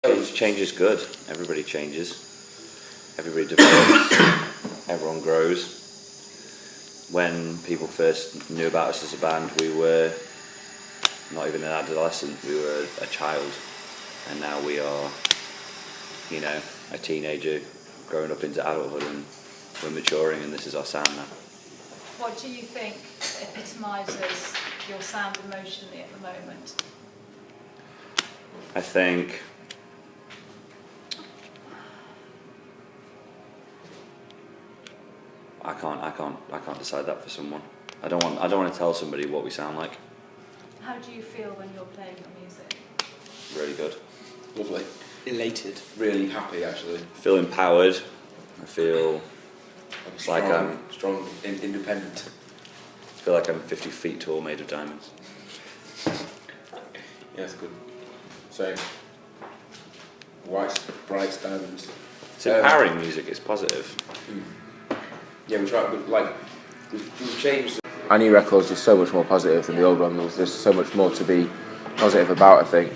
Change is good. Everybody changes. Everybody develops. Everyone grows. When people first knew about us as a band, we were not even an adolescent. We were a child, and now we are, a teenager growing up into adulthood, and we're maturing, and this is our sound now. What do you think epitomises your sound emotionally at the moment? I think I can't decide that for someone. I don't want to tell somebody what we sound like. How do you feel when you're playing your music? Really good. Lovely. Elated. Really happy, actually. I feel empowered. I feel like I'm strong, independent. I feel like I'm 50 feet tall, made of diamonds. Yeah, that's good. Same. White, bright diamonds. It's empowering music. It's positive. Yeah, we try. We've changed. Our new record's just so much more positive than the old one. There's so much more to be positive about. I think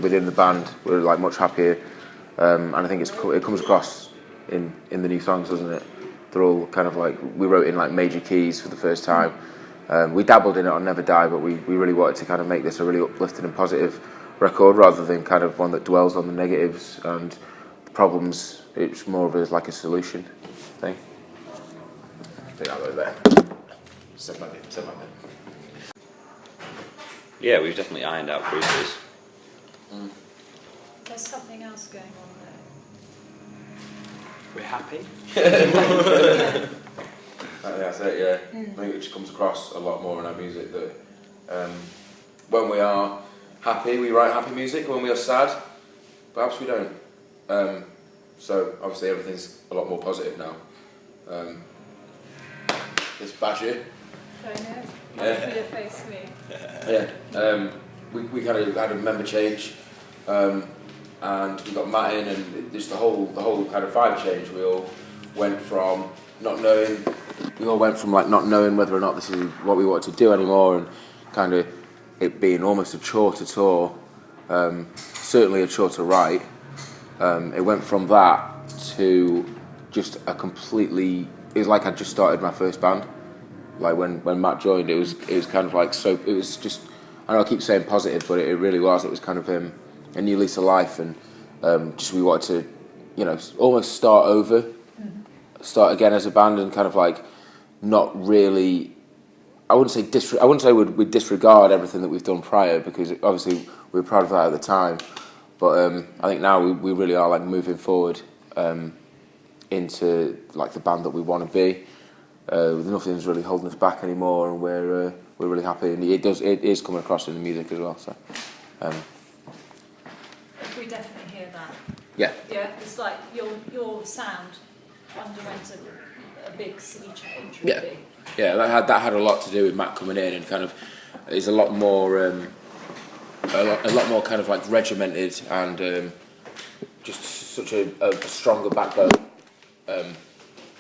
within the band, we're much happier, and I think it comes across in the new songs, doesn't it? They're all kind of we wrote in major keys for the first time. We dabbled in it on Never Die, but we really wanted to kind of make this a really uplifting and positive record rather than kind of one that dwells on the negatives and the problems. It's more of a solution thing. I think I'll go there. Said my bit. Yeah, we've definitely ironed out bruises. There's something else going on there. We're happy. That's it, yeah. I think it just comes across a lot more in our music that when we are happy, we write happy music. When we are sad, perhaps we don't. So obviously everything's a lot more positive now. This badger. I know. Yeah. Your face me. Yeah. We kind of had a member change, and we got Matt in, and just the whole kind of vibe change. We all went from not knowing whether or not this is what we wanted to do anymore, and kind of it being almost a chore to tour, certainly a chore to write. It went from that to just a completely. It was like I'd just started my first band. When Matt joined, it was kind of so. It was just. I know I keep saying positive, but it really was. It was kind of a new lease of life, and just we wanted to, almost start over, start again as a band, and kind of not really. I wouldn't say we'd disregard everything that we've done prior, because obviously we were proud of that at the time. But I think now we really are moving forward into the band that we want to be. Nothing's really holding us back anymore, and we're really happy, and it is coming across in the music as well. So we definitely hear that. Yeah. Yeah, it's like your sound underwent a big sea change. Really. Yeah. That had a lot to do with Matt coming in, and kind of is a lot more kind of regimented, and just such a stronger backbone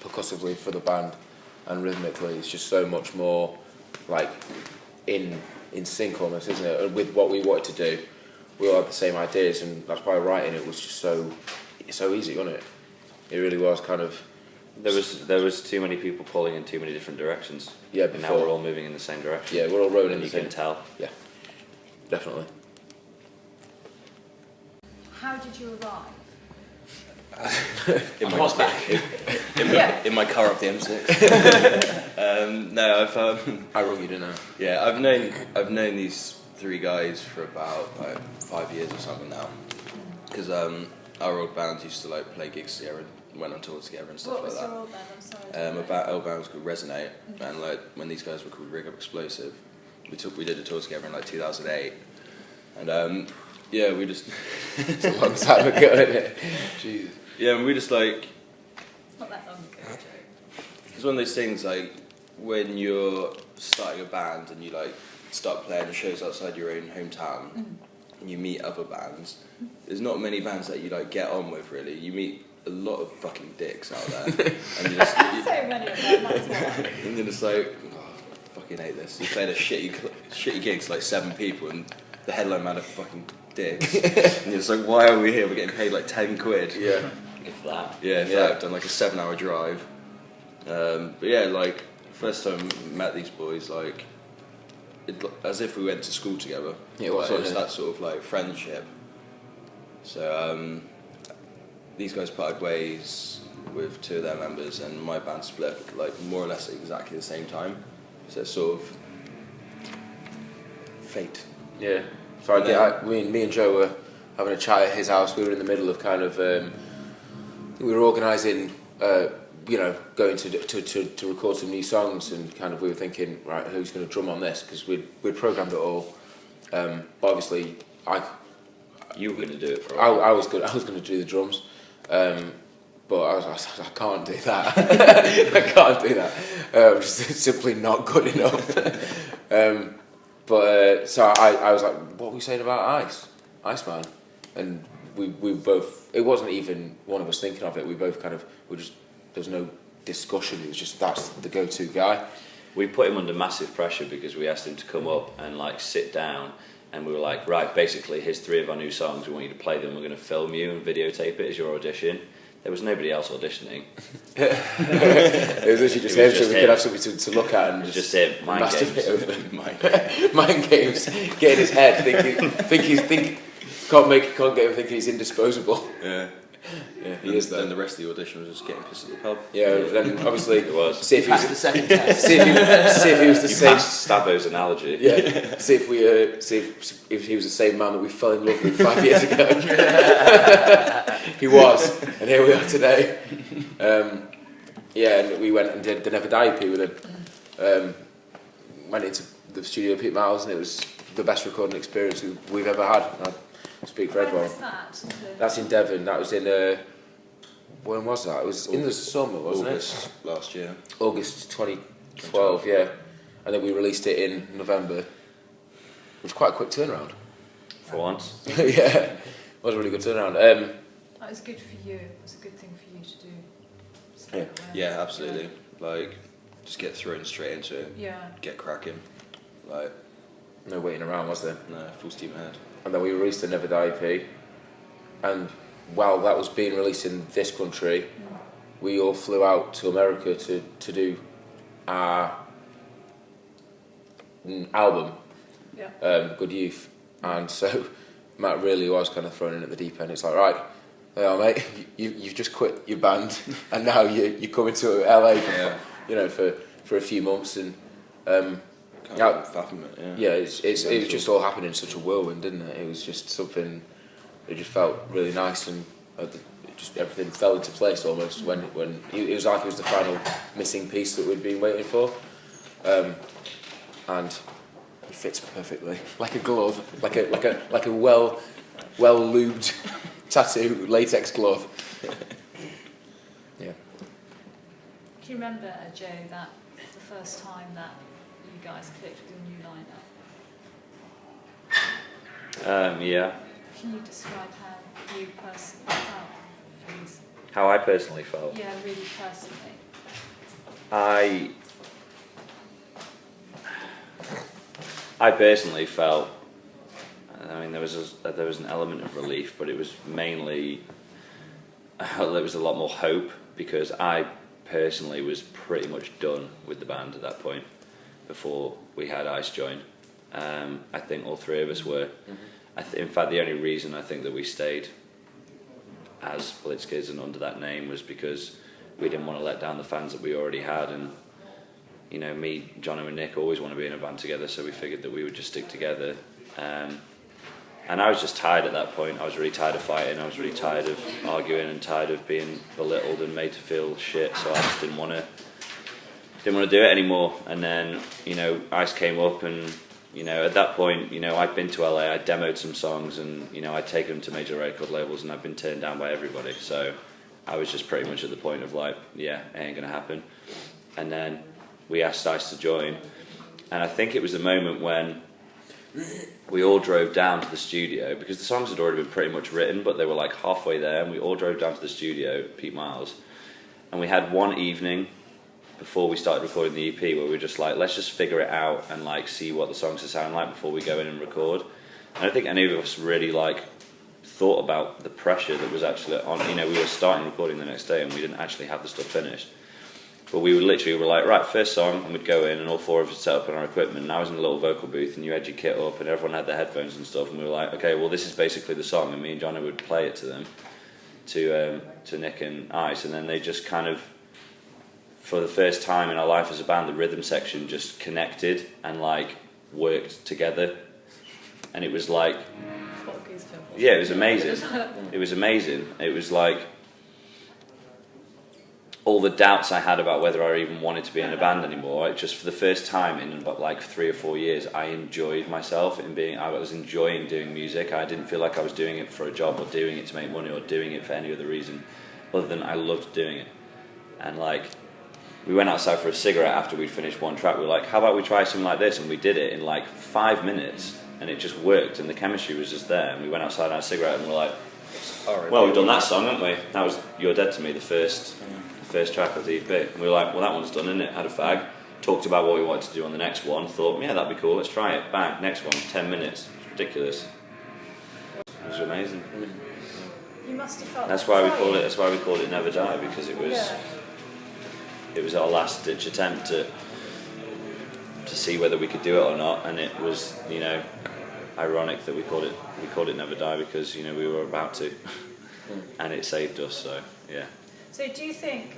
percussively for the band, and rhythmically it's just so much more in sync almost, isn't it, with what we wanted to do. We all had the same ideas, and that's why writing it was just so easy, wasn't it? It really was kind of. There was too many people pulling in too many different directions. Yeah, and now we're all moving in the same direction. Yeah, we're all rowing in and the you same. can tell. Yeah, definitely. How did you arrive? in my car up the M6. No, I rung you, didn't I? Yeah, I've known these three guys for about 5 years or something now, because our old bands used to play gigs together and went on tour together and stuff like that. What was your old band? I'm sorry. Our old band was called Resonate, and when these guys were called Rig Up Explosive, we did a tour together in 2008, and yeah, we just. It's a long time ago, isn't it? Jeez. Yeah, and we just It's not that long ago, Joe. It's one of those things when you're starting a band and you start playing shows outside your own hometown, and you meet other bands. There's not many bands that you get on with, really. You meet a lot of fucking dicks out there, and you just. So many of them. That's why. And you're just I fucking hate this. You played a shitty gigs 7 people, and the headline man a fucking dick. And it's like, why are we here? We're getting paid like 10 quid. Yeah. If that. Yeah, I've done like a 7-hour drive. But yeah, like first time I met these boys, like as if we went to school together. Yeah, it was, So it's wasn't it? that sort of like friendship. So these guys parted ways with 2 of their members, and my band split like more or less at exactly the same time. So it's sort of fate. Yeah. So me and Joe were having a chat at his house. We were in the middle of kind of we were organising, going to record some new songs, and kind of we were thinking, right, who's going to drum on this? Because we'd programmed it all. But obviously, You were going to do it for I was going to do the drums, but I was like, I can't do that. I can't do that. It's simply not good enough. So I was like, what were we saying about Iceman? And we both, it wasn't even one of us thinking of it. We both kind of, there was no discussion. It was just, that's the go-to guy. We put him under massive pressure because we asked him to come up and like sit down, and we were like, right, basically here's 3 of our new songs, we want you to play them, we're going to film you and videotape it as your audition. There was nobody else auditioning. It was literally just him, so we could have something to look at and just him, mind games. Over. Mind games, get in his head, can't get him thinking he's indisposable. Yeah. Yeah, he is though. Then the rest of the audition was just getting pissed at the pub. Yeah, then obviously It was. see if he was the second test. see if he was the You same. passed Stavo's analogy. Yeah, see if he was the same man that we fell in love with 5 years ago. He was, and here we are today. And we went and did the Never Die EP with him. Went into the studio with Pete Miles, and it was the best recording experience we've ever had. I speak for When everyone. was that? That's in Devon. That was in when was that? It was in the summer, wasn't August last year. it? August 2012, yeah. And then we released it in November. It was quite a quick turnaround. For once. Yeah, it was a really good turnaround. That was good for you. It was a good thing for you to do. Yeah. Yeah, absolutely. Like, just get thrown straight into it. Yeah. Get cracking. Like, No waiting around, was there? no, full steam ahead. And then we released the Never Die EP. And while that was being released in this country, we all flew out to America to do our album, Good Youth. And so Matt really was kind of thrown in at the deep end. It's like, right, yeah, mate, you've just quit your band, and now you're coming to LA for a few months, and Can't fathom it, yeah. yeah, it was just all happening in such a whirlwind, didn't it? It was just something. It just felt really nice, and just everything fell into place almost when it was like it was the final missing piece that we'd been waiting for, and it fits perfectly, like a glove, like a well lubed tattoo latex glove. Yeah. Do you remember, Joe, that the first time that you guys clicked with your new lineup? Yeah. Can you describe how you personally felt, please? How I personally felt. Yeah, really personally. I personally felt. I mean, there was an element of relief, but it was mainly. There was a lot more hope, because I personally was pretty much done with the band at that point. Before we had Ice join, I think all 3 of us were. In fact, the only reason I think that we stayed as Blitz Kids and under that name was because we didn't want to let down the fans that we already had, and me, Jono and Nick always want to be in a band together, so we figured that we would just stick together. And I was just tired at that point. I was really tired of fighting. I was really tired of arguing and tired of being belittled and made to feel shit. So I just didn't want to do it anymore. And then Ice came up, and at that point I'd been to LA, I'd demoed some songs, and I'd taken them to major record labels, and I'd been turned down by everybody. So I was just pretty much at the point of like, yeah, it ain't gonna happen. And then we asked Ice to join, and I think it was the moment when we all drove down to the studio, because the songs had already been pretty much written, but they were like halfway there, and we all drove down to the studio, Pete Miles, and we had one evening before we started recording the EP where we were just like, let's just figure it out and like see what the songs are sound like before we go in and record. I don't think any of us really like thought about the pressure that was actually on. You know, we were starting recording the next day and we didn't actually have the stuff finished. But we were like, right, first song, and we'd go in and all four of us set up on our equipment, and I was in a little vocal booth and you had your kit up and everyone had their headphones and stuff, and we were like, okay, well this is basically the song, and me and Johnny would play it to them, to Nick and Ice, and then they just kind of, for the first time in our life as a band, the rhythm section just connected and like worked together, and it was like, yeah, it was amazing. It was amazing. It was like all the doubts I had about whether I even wanted to be in a band anymore, just for the first time in about like 3 or 4 years, I enjoyed myself I was enjoying doing music. I didn't feel like I was doing it for a job or doing it to make money or doing it for any other reason other than I loved doing it. And like, we went outside for a cigarette after we'd finished one track. We were like, how about we try something like this? And we did it in like 5 minutes and it just worked and the chemistry was just there. And we went outside and had a cigarette and we're like, well, we've done that song, haven't we? That was You're Dead to Me, the first track of the EP. And we were like, well, that one's done, isn't it? Had a fag, talked about what we wanted to do on the next one, thought, yeah, that'd be cool, let's try it. Bang, next one, 10 minutes. It's ridiculous. It was amazing. You must have felt That's why we called it Never Die, because it was our last ditch attempt to see whether we could do it or not, and it was, you know, ironic that we called it Never Die because, you know, we were about to and it saved us, so yeah. So do you think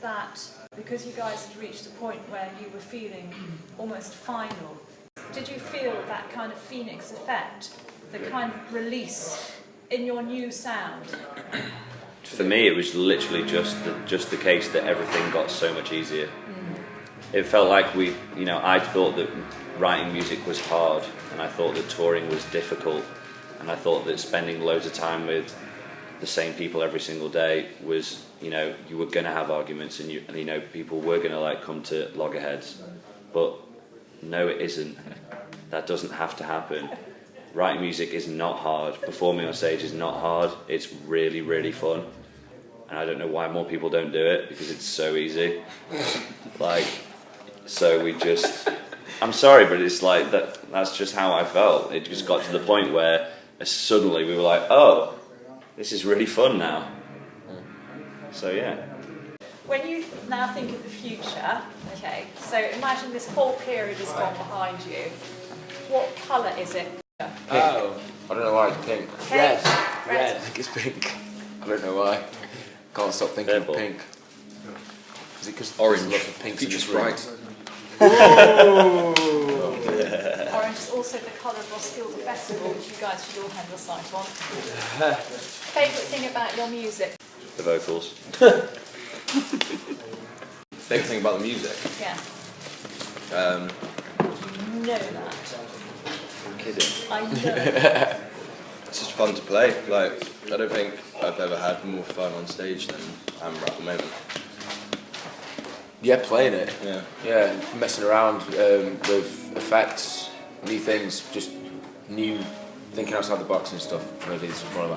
that because you guys had reached a point where you were feeling almost final, did you feel that kind of Phoenix effect, the kind of release in your new sound? For me, it was literally just the case that everything got so much easier. It felt like I thought that writing music was hard, and I thought that touring was difficult, and I thought that spending loads of time with the same people every single day was, you know, you were going to have arguments and you know, people were going to like come to loggerheads. But no, it isn't. That doesn't have to happen. Writing music is not hard. Performing on stage is not hard. It's really, really fun. And I don't know why more people don't do it, because it's so easy. So we just, I'm sorry, but it's like that's just how I felt. It just got to the point where suddenly we were like, oh, this is really fun now. So yeah. When you now think of the future, okay, so imagine this whole period has gone behind you. What colour is it? Oh, I don't know why it's pink. Red. Red. I think it's pink. I don't know why. Can't stop thinking of pink. Is it because orange? Lots of pinks in Future's this room? bright. Orange is also the colour of Roskilde Festival, which you guys should all have your sight on. Favourite thing about your music? The vocals. Favourite thing about the music? Yeah. You know that. I'm kidding. I know that. It's just fun to play. Like, I don't think I've ever had more fun on stage than I'm at the moment. Yeah, playing it. Yeah. Yeah, messing around with effects, new things, just new, thinking outside the box and stuff. Really, it's more of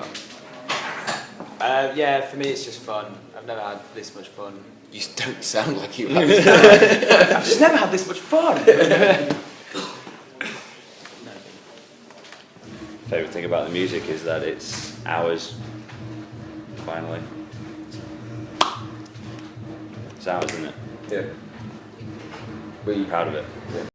that. Yeah, for me it's just fun. I've never had this much fun. You don't sound like you have. I've just never had this much fun! Favourite thing about the music is that it's ours, finally. It's ours, isn't it? Yeah. We're proud of it. Yeah.